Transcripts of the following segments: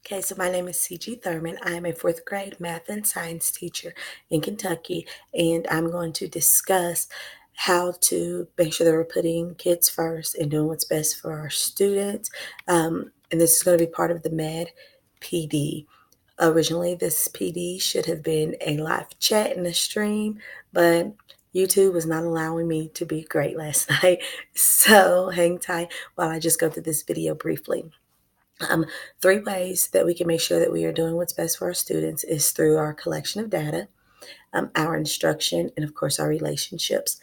Okay, so my name is C.G. Thurman. I am a fourth grade math and science teacher in Kentucky, and I'm going to discuss how to make sure that we're putting kids first and doing what's best for our students. And this is going to be part of the MED PD. Originally, this PD should have been a live chat in the stream, but YouTube was not allowing me to be great last night. So hang tight while I just go through this video briefly. Um, Three ways that we can make sure that we are doing what's best for our students is through our collection of data, our instruction, and of course, our relationships.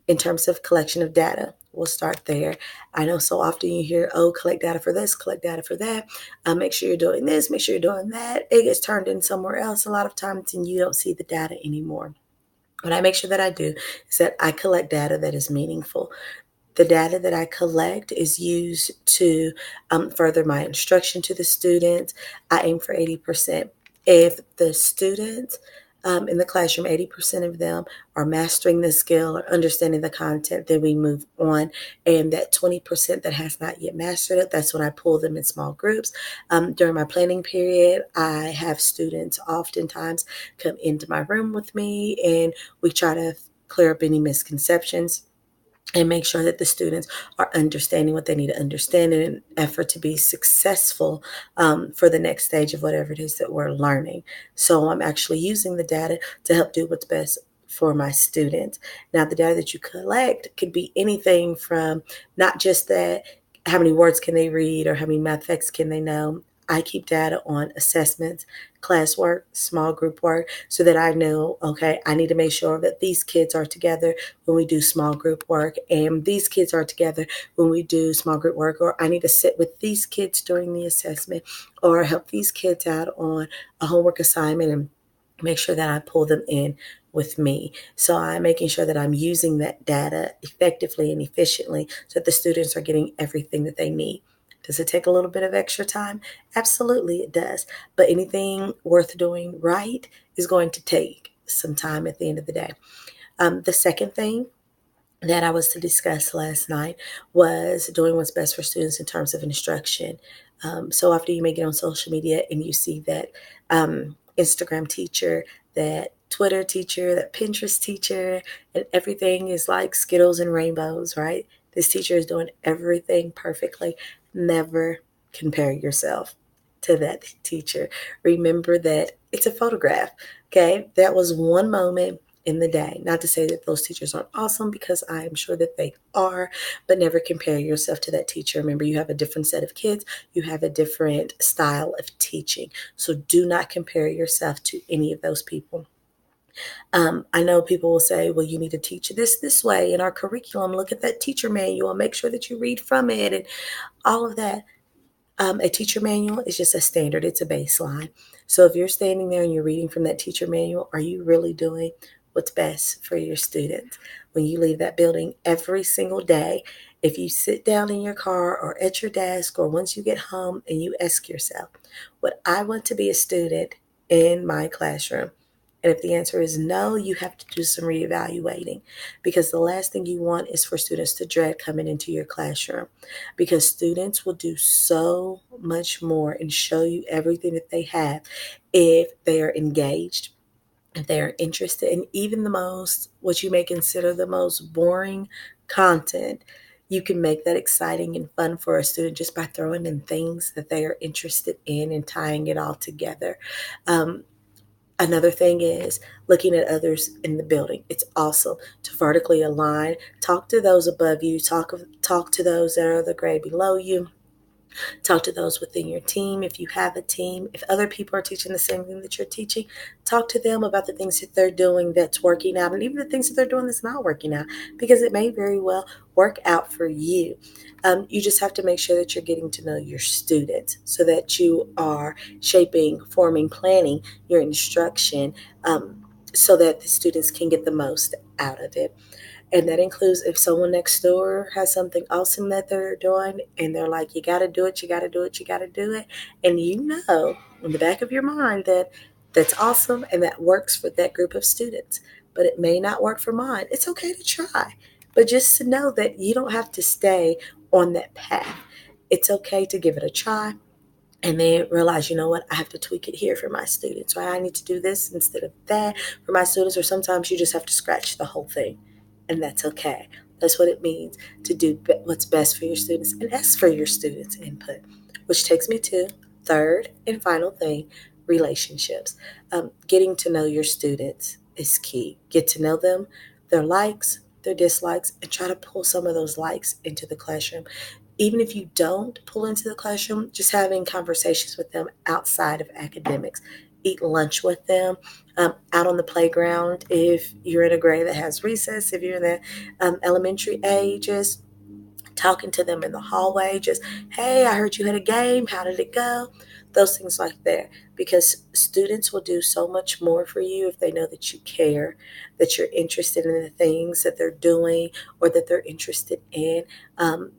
In terms of collection of data, we'll start there. I know so often you hear, oh, collect data for this, collect data for that. Make sure you're doing this, make sure you're doing that. It gets turned in somewhere else a lot of times, and you don't see the data anymore. What I make sure that I do is that I collect data that is meaningful. The data that I collect is used to further my instruction to the students. I aim for 80%. If the students in the classroom, 80% of them are mastering the skill or understanding the content, then we move on. And that 20% that has not yet mastered it, that's when I pull them in small groups. During my planning period, I have students oftentimes come into my room with me, and we try to clear up any misconceptions and make sure that the students are understanding what they need to understand in an effort to be successful for the next stage of whatever it is that we're learning. So I'm actually using the data to help do what's best for my students. Now, the data that you collect could be anything from not just that, how many words can they read or how many math facts can they know. I keep data on assessments, classwork, small group work, so that I know, okay, I need to make sure that these kids are together when we do small group work, and these kids are together when we do small group work, or I need to sit with these kids during the assessment or help these kids out on a homework assignment and make sure that I pull them in with me. So I'm making sure that I'm using that data effectively and efficiently so that the students are getting everything that they need. Does it take a little bit of extra time? Absolutely, it does. But anything worth doing right is going to take some time at the end of the day. The second thing that I was to discuss last night was doing what's best for students in terms of instruction. So after you may get on social media and you see that Instagram teacher, that Twitter teacher, that Pinterest teacher, and everything is like Skittles and rainbows, right? This teacher is doing everything perfectly. Never compare yourself to that teacher. Remember that it's a photograph, okay? That was one moment in the day. Not to say that those teachers aren't awesome, because I am sure that they are, but never compare yourself to that teacher. Remember, you have a different set of kids, you have a different style of teaching. So do not compare yourself to any of those people. I know people will say, well, you need to teach this way in our curriculum. Look at that teacher manual, make sure that you read from it, and all of that. A teacher manual is just a standard, it's a baseline. So if you're standing there and you're reading from that teacher manual, are you really doing what's best for your students? When you leave that building every single day, if you sit down in your car or at your desk or once you get home and you ask yourself, would I want to be a student in my classroom? And if the answer is no, you have to do some reevaluating, because the last thing you want is for students to dread coming into your classroom, because students will do so much more and show you everything that they have if they are engaged, if they are interested in even the most, what you may consider the most boring content. You can make that exciting and fun for a student just by throwing in things that they are interested in and tying it all together. Um, Another thing is looking at others in the building. It's awesome to vertically align. Talk to those above you. Talk to those that are the grade below you. Talk to those within your team if you have a team. If other people are teaching the same thing that you're teaching, talk to them about the things that they're doing that's working out, and even the things that they're doing that's not working out, because it may very well work out for you. You just have to make sure that you're getting to know your students so that you are shaping, forming, planning your instruction, so that the students can get the most out of it. And that includes if someone next door has something awesome that they're doing and they're like, you got to do it, you got to do it, you got to do it. And you know in the back of your mind that that's awesome and that works for that group of students, but it may not work for mine. It's okay to try, but just to know that you don't have to stay on that path. It's okay to give it a try. and then realize, you know what, I have to tweak it here for my students, right? I need to do this instead of that for my students, or sometimes you just have to scratch the whole thing, and that's okay. That's what it means to do what's best for your students and ask for your students' input, which takes me to third and final thing, relationships. Getting to know your students is key. Get to know them, their likes, their dislikes, and try to pull some of those likes into the classroom. Even if you don't pull into the classroom, just having conversations with them outside of academics. Eat lunch with them, out on the playground if you're in a grade that has recess, if you're in the elementary ages, talking to them in the hallway, just, hey, I heard you had a game. How did it go? Those things like that. Because students will do so much more for you if they know that you care, that you're interested in the things that they're doing or that they're interested in.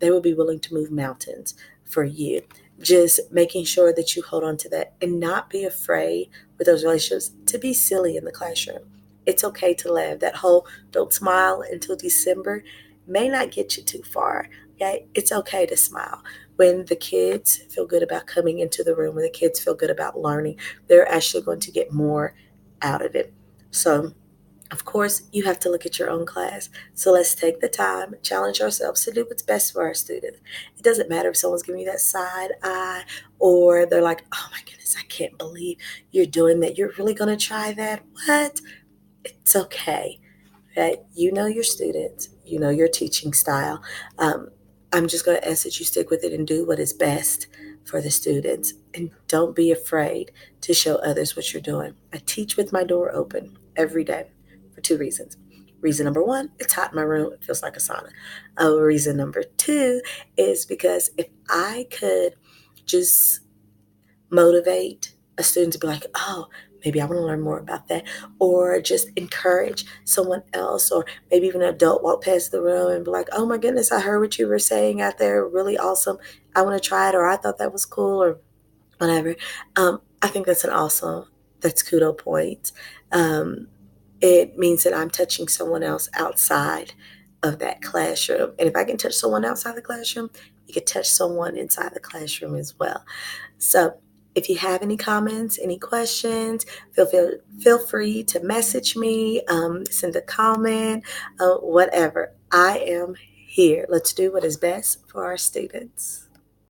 They will be willing to move mountains for you. Just making sure that you hold on to that and not be afraid with those relationships to be silly in the classroom. It's okay to laugh. That whole don't smile until December may not get you too far. Okay, it's okay to smile. When the kids feel good about coming into the room, when the kids feel good about learning, they're actually going to get more out of it. So, of course, you have to look at your own class. So let's take the time, challenge ourselves to do what's best for our students. It doesn't matter if someone's giving you that side eye or they're like, oh my goodness, I can't believe you're doing that. You're really going to try that? What? It's okay. That you know your students, you know your teaching style. Um, I'm just going to ask that you stick with it and do what is best for the students. And don't be afraid to show others what you're doing. I teach with my door open every day for two reasons. Reason number one, it's hot in my room. It feels like a sauna. Reason number two is because if I could just motivate a student to be like, oh, maybe I want to learn more about that, or just encourage someone else, or maybe even an adult walk past the room and be like, oh my goodness, I heard what you were saying out there, really awesome. I want to try it, or I thought that was cool, or whatever. I think that's that's kudo point. Um, it means that I'm touching someone else outside of that classroom. And if I can touch someone outside the classroom, you can touch someone inside the classroom as well. So if you have any comments, any questions, feel free to message me, send a comment, whatever. I am here. Let's do what is best for our students.